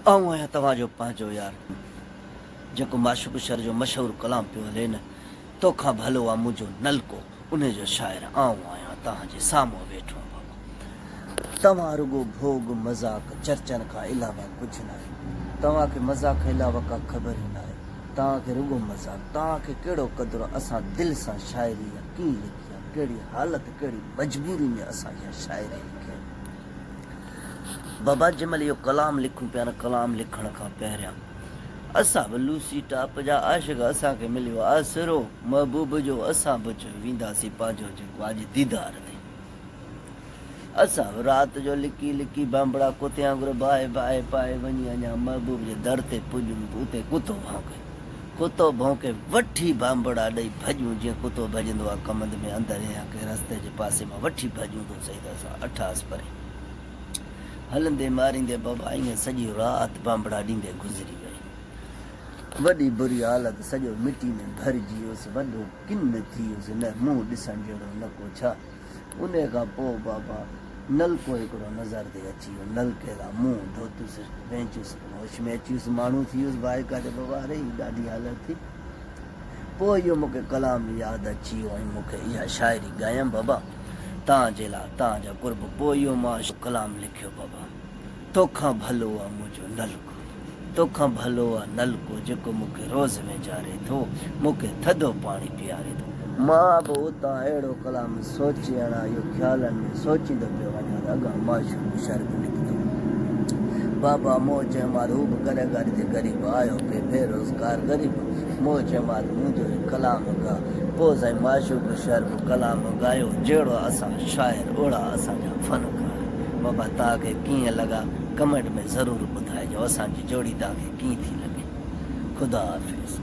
आऊं आहियां तव्हांजो पंहिंजो यार, जेको माशूक शर जो मशहूरु कलाम पियो हले न, तोखां भलो आहे मुंहिंजो नलको, उन जो शाइर आऊं आहियां तव्हांजे साम्हूं वेठो बाबा। तव्हां रुगो भोग मज़ाक चर्चनि खां अलावा कुझु न आहे। तव्हांखे मज़ाक खां अलावा का ख़बर ई न आहे। तव्हांखे रुगो मज़ाक, तव्हांखे कहिड़ो क़दुरु असां दिलि सां शाइरी आहे कीअं लिखी आहे, कहिड़ी हालत कहिड़ी मजबूरी में असां इहा शाइरी लिखी आहे बाबा। जंहिंमहिल इहो कलाम लिखूं पिया न, कलाम लिखण खां पहिरियां असां बि लूसी टाप जा आशिक़, असांखे मिलियो आसिरो महबूब जो, असां बि वेंदासीं पंहिंजो जेको अॼु दीदार ते। असां बि राति जो लिकी लिकी बांबड़ा कुते वांगुरु बाहे बाहे पाए वञी अञा महबूब जे दर ते पुॼूं, उते कुतो भौंके वठी बांबड़ा ॾेई भॼूं, जीअं कुतो भॼंदो आहे कमंद में अंदरि या कंहिं रस्ते जे पासे मां वठी भॼूं थो सही त असां अठास परे हलंदे मारींदे बाबा ईअं सॼी राति बांबड़ा ॾींदे गुज़री वई। वॾी बुरी हालत, सॼो मिटी में भरिजी वियुसि, वॾो किन थी वियुसि, न मुंहुं ॾिसण जहिड़ो न को छा। उन खां पोइ बाबा नलको हिकिड़ो नज़र ते अची वियो, नलके खां मुंहुं धोतुसि, वेंचुसि, होश में अची वियुसि, माण्हू थी वियुसि बाइका ते बाबा, अरे ॾाढी हालत थी। पोइ इहो मूंखे कलाम यादि अची वियो ऐं मूंखे इहा शाइरी ॻायमि बाबा तव्हांजे लाइ, तव्हांजा कुर्ब। पोइ इहो मां कलाम लिखियो बाबा, तोखां भलो आहे मुंहिंजो नलको, तोखां भलो आहे नलको, जेको मूंखे रोज़ वेचारे थो, मूंखे थधो पाणी पीआरे थो। मां बि उतां अहिड़ो कलाम सोचे अणा इहो ख़्यालनि में सोचींदो पियो वञा त अॻां माशूक शर्म निकितो बाबा। मोह चयोमांसि हू बि करे घर जे ग़रीब आयो पे बेरोज़गार ग़रीब, मोह चयोमांसि मुंहिंजो कलाम गा। पोइ साईं माशूक शर्म कलाम ॻायो, जहिड़ो असां शाइर ओड़ा असांजा फ़नकार। बाबा तव्हांखे कीअं लॻा कमेंट में ज़रूरु ॿुधाइजो, असांजी जोड़ी तव्हांखे कीअं थी लॻे। ख़ुदा हाफ़िज़।